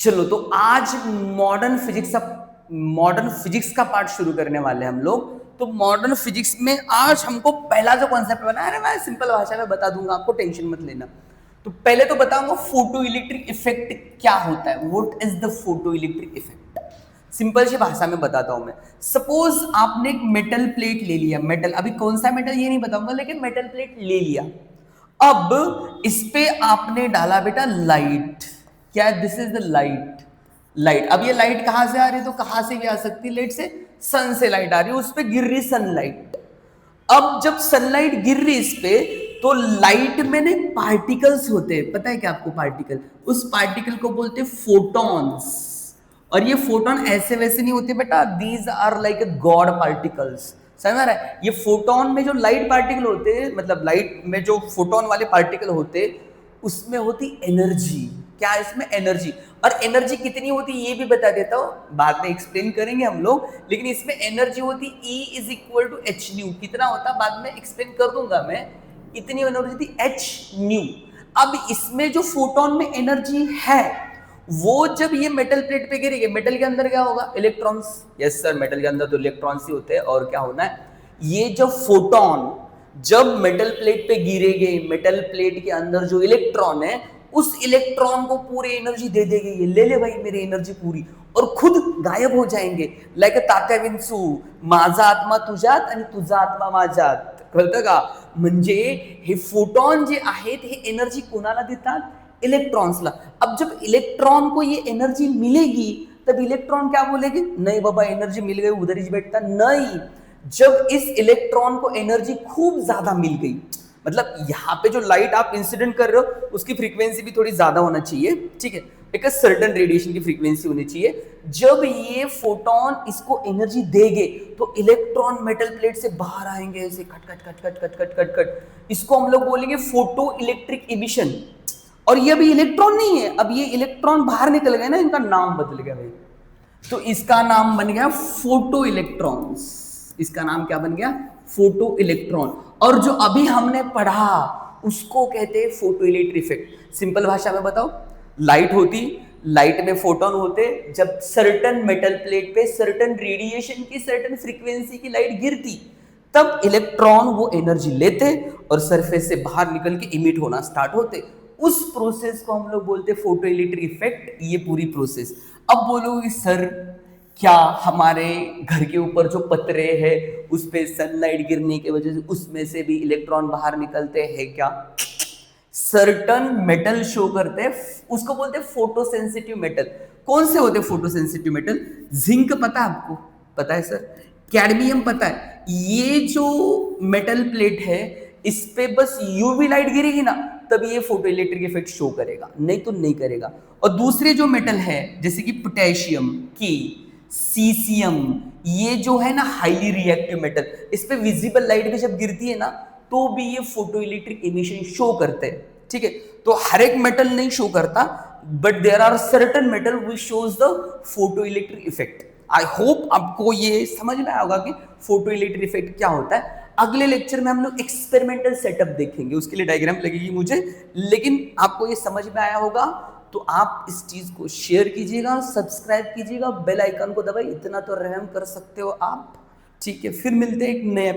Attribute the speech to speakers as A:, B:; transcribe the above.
A: चलो तो आज मॉडर्न फिजिक्स का पार्ट शुरू करने वाले हैं हम लोग। तो मॉडर्न फिजिक्स में आज हमको पहला जो कॉन्सेप्ट बना है, मैं सिंपल भाषा में बता दूंगा, आपको टेंशन मत लेना। तो पहले तो बताऊंगा फोटो इलेक्ट्रिक इफेक्ट क्या होता है, what is the photo electric effect. Simple सी भाषा में बताता हूं मैं। सपोज आपने एक मेटल प्लेट ले लिया, मेटल, अभी कौन सा मेटल ये नहीं बताऊंगा, लेकिन मेटल प्लेट ले लिया। अब इस पे आपने डाला बेटा लाइट। क्या, this is the light. Light, अब ये लाइट कहां से आ रही है, तो कहां से भी आ सकती है, लाइट से, सन से लाइट आ रही है, उस पे गिर रही सनलाइट। अब जब सनलाइट गिर रही इस पे, तो लाइट में ना पार्टिकल्स होते हैं, पता है क्या आपको पार्टिकल, उस पार्टिकल को बोलते हैं फोटॉन्स। और ये फोटोन ऐसे वैसे नहीं होते बेटा, these are like God particles. समझ आ रहा है, ये फोटोन में जो लाइट पार्टिकल होते हैं, मतलब लाइट में जो फोटोन वाले पार्टिकल होते हैं, उसमें होती एनर्जी। क्या इसमें एनर्जी, और एनर्जी कितनी होती है ये भी बता देता हूं, बाद में एक्सप्लेन करेंगे हम लोग। लेकिन इसमें एनर्जी होती E is equal to H nu, कितना होता बाद में एक्सप्लेन कर दूंगा मैं। इतनी एनर्जी थी एच न्यू। अब इसमें जो फोटोन में एनर्जी है, वो जब ये मेटल प्लेट पे गिरेगी, मेटल के अंदर क्या होगा, इलेक्ट्रॉन्स। यस सर, मेटल के अंदर तो इलेक्ट्रॉन्स ही होते हैं, और क्या होना है, ये जब फोटोन जब मेटल प्लेट पे गिरेगे, मेटल प्लेट के अंदर जो इलेक्ट्रॉन है, उस इलेक्ट्रॉन को पूरी एनर्जी दे देगी, ये ले ले भाई मेरी एनर्जी पूरी, और खुद गायब हो जाएंगे। लाइक तात्या विंचू, माझा आत्मा तुझ्यात आणि तुझा आत्मा माझ्यात, कळतं का? म्हणजे हे फोटॉन जे आहेत हे एनर्जी कोणाला देतात, इलेक्ट्रॉन्सला। अब जब इलेक्ट्रॉन को ये एनर्जी मिलेगी, तब इलेक्ट्रॉन क्या बोलेगी, नहीं बाबा एनर्जी मिल गई उधर ही बैठता नहीं। जब इस इलेक्ट्रॉन को एनर्जी खूब ज्यादा मिल गई, मतलब यहाँ पे जो लाइट आप इंसिडेंट कर रहे हो उसकी फ्रीक्वेंसी भी थोड़ी ज्यादा होना चाहिए, ठीक है, एक सर्टेन रेडिएशन की फ्रीक्वेंसी होनी चाहिए। जब ये फोटोन इसको एनर्जी देंगे, तो इलेक्ट्रॉन मेटल प्लेट से बाहर आएंगे ऐसे cut cut cut cut cut cut cut cut. इसको हम लोग बोलेंगे फोटो इलेक्ट्रिक इमिशन। और ये अभी इलेक्ट्रॉन नहीं है, अब ये इलेक्ट्रॉन बाहर निकल गए ना, इनका नाम बदल गया भाई, तो इसका नाम बन गया फोटो इलेक्ट्रॉन्स। इसका नाम क्या बन गया, फोटो इलेक्ट्रॉन। और जो अभी हमने पढ़ा उसको कहते हैं फोटो इलेक्ट्रिक इफेक्ट। सिंपल भाषा में बताओ, लाइट होती, लाइट में फोटोन होते, जब सर्टन मेटल प्लेट पे सर्टन रेडिएशन की सर्टन फ्रीक्वेंसी की लाइट गिरती, तब इलेक्ट्रॉन वो एनर्जी लेते और सरफेस से बाहर निकल के इमिट होना स्टार्ट होते। उस प्रोसेस को हम लोग बोलते हैं फोटो इलेक्ट्रिक इफेक्ट, ये पूरी प्रोसेस। अब बोलोगे सर क्या हमारे घर के ऊपर जो पतरे हैं उस पे सनलाइट गिरने की वजह से उसमें से भी इलेक्ट्रॉन बाहर निकलते हैं क्या? सर्टन मेटल शो करते हैं, उसको बोलते हैं फोटो सेंसिटिव मेटल। कौन से होते हैं फोटो सेंसिटिव मेटल? जिंक पता है आपको, पता है सर, कैडमियम पता है। ये जो मेटल प्लेट है इस पे बस यूवी लाइट गिरेगी ना, तब ये फोटो इलेक्ट्रिक इफेक्ट शो करेगा, नहीं तो नहीं करेगा। और दूसरे जो मेटल है जैसे कि पोटेशियम की, सीसियम, ये जो है ना हाईली रिएक्टिव मेटल, इस पे विजिबल लाइट भी जब गिरती है ना, तो भी ये फोटो इलेक्ट्रिक इमिशन शो करते हैं, ठीक है। तो हर एक मेटल नहीं शो करता, but there are certain metal which shows the photo electric effect. I hope आपको ये समझ में आया होगा कि फोटो इलेक्ट्रिक इफेक्ट क्या होता है। अगले लेक्चर में हम लोग एक्सपेरिमेंटल सेटअप देखेंगे, उसके लिए डायग्राम लगेगी मुझे, लेकिन आपको ये समझ में आया होगा। तो आप इस चीज को शेयर कीजिएगा, सब्सक्राइब कीजिएगा, बेल आइकन को दबाइए, इतना तो रहम कर सकते हो आप, ठीक है। फिर मिलते हैं एक नए